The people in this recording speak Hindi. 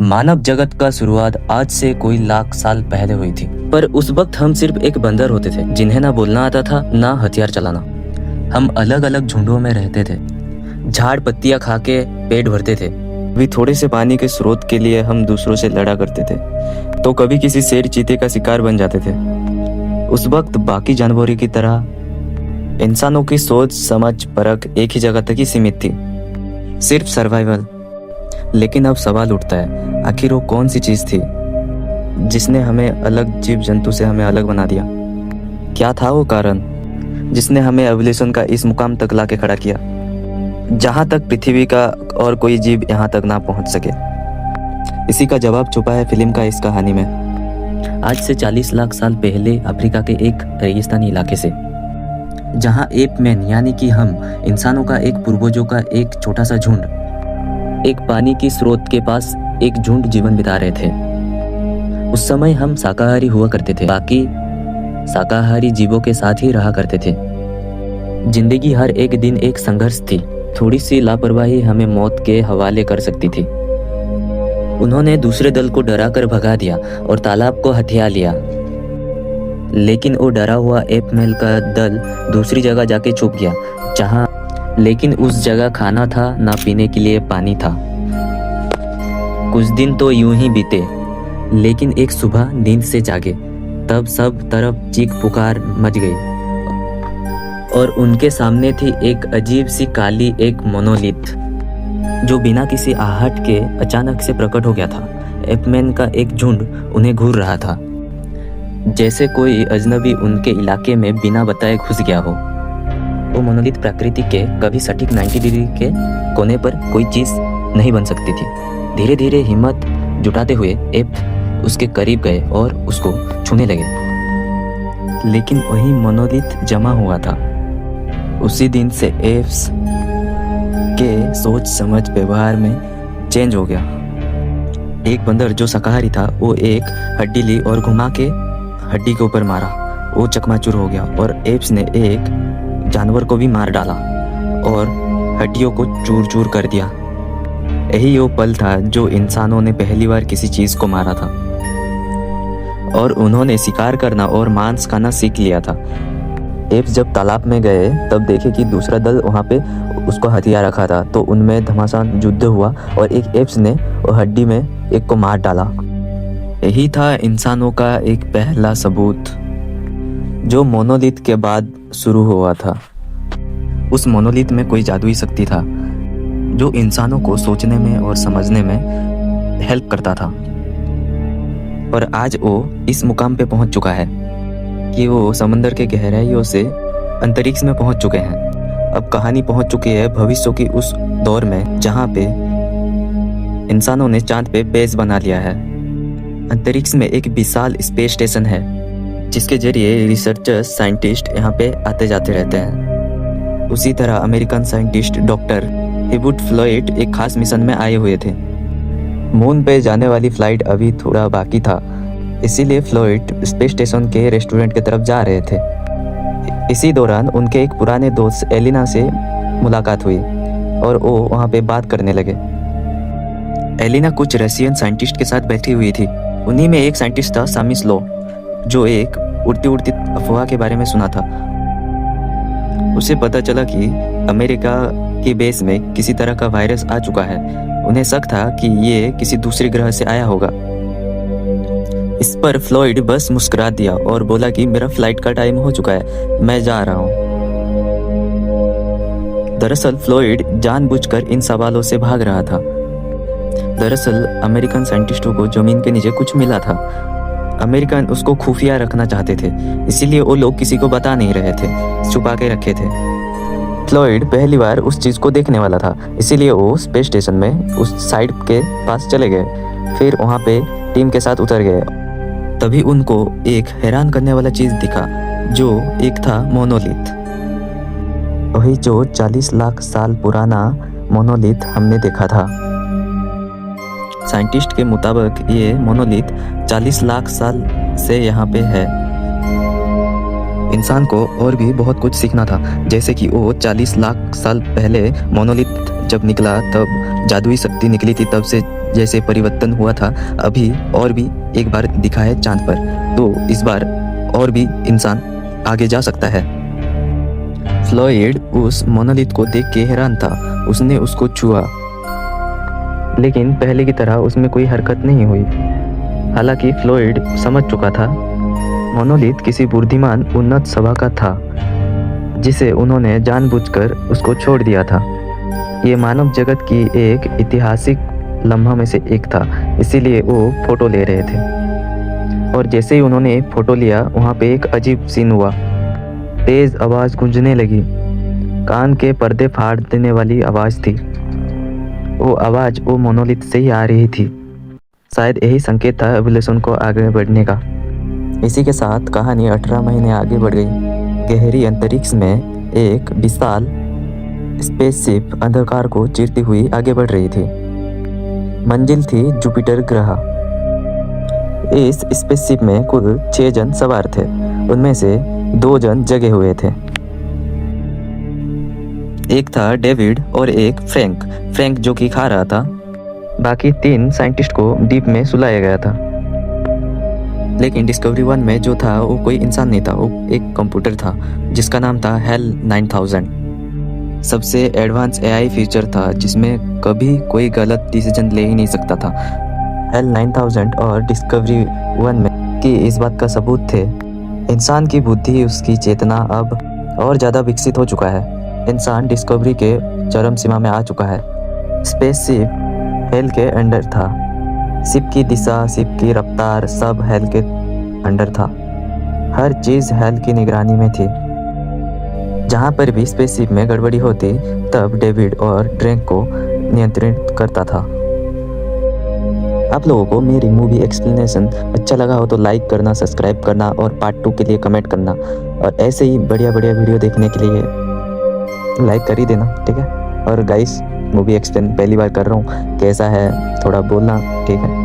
मानव जगत का शुरुआत आज से कोई लाख साल पहले हुई थी, पर उस वक्त हम सिर्फ एक बंदर होते थे जिन्हें ना बोलना आता था ना हथियार चलाना। हम अलग अलग झुंडों में रहते थे, झाड़ पत्तियां खा के पेट भरते थे। भी थोड़े से पानी के स्रोत के लिए हम दूसरों से लड़ा करते थे, तो कभी किसी शेर चीते का शिकार बन जाते थे। उस वक्त बाकी जानवरों की तरह इंसानों की सोच समझ परख एक ही जगह तक ही सीमित थी, सिर्फ सर्वाइवल। लेकिन अब सवाल उठता है, आखिर वो कौन सी चीज थी जिसने हमें अलग जीव जंतु से हमें अलग बना दिया? क्या था वो कारण जिसने हमें एवोल्यूशन का इस मुकाम तक लाके खड़ा किया, जहां तक पृथ्वी का और कोई जीव यहाँ तक ना पहुंच सके? इसी का जवाब छुपा है फिल्म का इस कहानी में। आज से 40 लाख साल पहले अफ्रीका के एक रेगिस्तानी इलाके से, जहां एप मैन यानी कि हम इंसानों का एक पूर्वजों का एक छोटा सा झुंड एक पानी की स्रोत के पास एक झुंड जीवन बिता रहे थे। उस समय हम शाकाहारी हुआ करते थे, बाकी शाकाहारी जीवों के साथ ही रहा करते थे। जिंदगी हर एक दिन एक संघर्ष थी, थोड़ी सी लापरवाही हमें मौत के हवाले कर सकती थी। उन्होंने दूसरे दल को डरा कर भगा दिया और तालाब को हथिया लिया, लेकिन वो डरा हुआ एप मैन का दल दूसरी जगह जाके छुप गया, जहां लेकिन उस जगह खाना था ना पीने के लिए पानी था। कुछ दिन तो यूं ही बीते, लेकिन एक सुबह नींद से जागे तब सब तरफ चीख पुकार मच गई और उनके सामने थी एक अजीब सी काली एक मोनोलिथ, जो बिना किसी आहट के अचानक से प्रकट हो गया था। एपमैन का एक झुंड उन्हें घूर रहा था, जैसे कोई अजनबी उनके इलाके में बिना बताए घुस गया हो। वो मोनोलिथ प्रकृति के कभी सटीक 90 डिग्री के कोने पर कोई चीज नहीं बन सकती थी। धीरे धीरे हिम्मत जुटाते हुए एप उसके करीब गए और उसको छूने लगे, लेकिन वही मोनोलिथ जमा हुआ था। उसी दिन से एप्स के सोच समझ व्यवहार में चेंज हो गया। एक बंदर जो शाकाहारी था वो एक हड्डी ली और घुमा के हड्डी के ऊपर मारा, वो चकनाचूर हो गया। और एप्स ने एक जानवर को भी मार डाला और हड्डियों को चूर चूर कर दिया। यही वो पल था जो इंसानों ने पहली बार किसी चीज को मारा था और उन्होंने शिकार करना और मांस खाना सीख लिया था। एप्स जब तालाब में गए तब देखे कि दूसरा दल वहाँ पे उसको हथियार रखा था, तो उनमें घमासान युद्ध हुआ और एक एप्स ने वो हड्डी में एक को मार डाला। यही था इंसानों का एक पहला सबूत जो मोनोलिथ के बाद शुरू हुआ था। उस मोनोलिथ में कोई जादुई शक्ति था जो इंसानों को सोचने में और समझने में हेल्प करता था। और आज वो इस मुकाम पे पहुंच चुका है कि वो समंदर के गहराइयों से अंतरिक्ष में पहुंच चुके हैं। अब कहानी पहुंच चुकी है भविष्य की उस दौर में जहां पे इंसानों ने चांद पे बेस बना लिया है। अंतरिक्ष में एक विशाल स्पेस स्टेशन है जिसके जरिए रिसर्चर्स साइंटिस्ट यहाँ पे आते जाते रहते हैं। उसी तरह American scientist doctor Hibbert Floyd एक खास मिशन में आए हुए थे। मून पे जाने वाली फ्लाइट अभी थोड़ा बाकी था, इसीलिए फ्लॉयड स्पेस स्टेशन के रेस्टोरेंट की तरफ जा रहे थे। इसी दौरान उनके एक पुराने दोस्त एलिना से मुलाकात हुई और वो वहाँ पे बात करने लगे। एलिना कुछ रशियन साइंटिस्ट के साथ बैठी हुई थी। उन्हीं में एक साइंटिस्ट था सामिस्लो, जो एक उड़ती उड़ती अफवाह के बारे में सुना था। उसे पता चला कि अमेरिका की बेस में किसी तरह का वायरस आ चुका है। उन्हें शक था कि ये किसी दूसरे ग्रह से आया होगा। इस पर फ्लॉयड बस मुस्कुरा दिया और बोला कि मेरा फ्लाइट का टाइम हो चुका है, मैं जा रहा हूँ। दरअसल फ्लॉयड जानबूझकर इन सवालों से भाग रहा था। दरअसल अमेरिकन साइंटिस्टों को जमीन के नीचे कुछ मिला था। अमेरिकन उसको खुफिया रखना चाहते थे, इसीलिए वो लोग किसी को बता नहीं रहे थे, छुपा के रखे थे। फ्लॉयड पहली बार उस चीज को देखने वाला था, इसीलिए वो स्पेस स्टेशन में उस साइड के पास चले गए। फिर वहाँ पे टीम के साथ उतर गए। तभी उनको एक हैरान करने वाला चीज दिखा, जो एक था मोनोलिथ। वही जो 40 लाख साल पुराना मोनोलिथ हमने देखा था। साइंटिस्ट के मुताबिक ये मोनोलिथ 40 लाख साल से यहाँ पे है। इंसान को और भी बहुत कुछ सीखना था, जैसे कि वो 40 लाख साल पहले मोनोलिथ जब निकला तब जादुई शक्ति निकली थी, तब से जैसे परिवर्तन हुआ था अभी और भी एक बार दिखा है चांद पर, तो इस बार और भी इंसान आगे जा सकता है। फ्लॉयड उस मोनोलिथ को देख के हैरान था। उसने उसको छुआ, लेकिन पहले की तरह उसमें कोई हरकत नहीं हुई। हालांकि फ्लॉयड समझ चुका था मोनोलिथ किसी बुद्धिमान उन्नत सभा का था, जिसे उन्होंने जानबूझकर उसको छोड़ दिया था। ये मानव जगत की एक ऐतिहासिक लम्हा में से एक था, इसीलिए वो फोटो ले रहे थे। और जैसे ही उन्होंने फोटो लिया, वहाँ पे एक अजीब सीन हुआ। तेज आवाज़ गूंजने लगी, कान के पर्दे फाड़ देने वाली आवाज़ थी। वो आवाज़ वो मोनोलिथ से ही आ रही थी। शायद यही संकेत था एवोल्यूशन को आगे बढ़ने का। इसी के साथ कहानी 18 महीने आगे बढ़ गई। गहरी अंतरिक्ष में एक विशाल स्पेसशिप अंधकार को चीरती हुई आगे बढ़ रही थी। मंजिल थी जुपिटर ग्रह। इस स्पेसशिप में कुल 6 जन सवार थे, उनमें से 2 जन जगे हुए थे। एक था डेविड और एक फ्रैंक जो कि खा रहा था। बाकी 3 साइंटिस्ट को डीप में सुलाया गया था। लेकिन डिस्कवरी 1 में जो था वो कोई इंसान नहीं था, वो एक कंप्यूटर था जिसका नाम था HAL 9000। सबसे एडवांस AI फीचर था जिसमें कभी कोई गलत डिसीजन ले ही नहीं सकता था। HAL 9000 और डिस्कवरी 1 में कि इस बात का सबूत थे इंसान की बुद्धि, उसकी चेतना अब और ज़्यादा विकसित हो चुका है। इंसान डिस्कवरी के चरम सीमा में आ चुका है। स्पेसशिप HAL के अंडर था। शिप की दिशा, शिप की रफ्तार सब HAL के अंडर था। हर चीज़ HAL की निगरानी में थी। जहाँ पर भी स्पेसशिप में गड़बड़ी होती तब डेविड और ड्रैंक को नियंत्रित करता था। आप लोगों को मेरी मूवी एक्सप्लेनेशन अच्छा लगा हो तो लाइक करना, सब्सक्राइब करना और पार्ट 2 के लिए कमेंट करना। और ऐसे ही बढ़िया वीडियो देखने के लिए लाइक कर ही देना, ठीक है। और गाइस, मूवी एक्सप्लेन पहली बार कर रहा हूँ, कैसा है थोड़ा बोलना, ठीक है।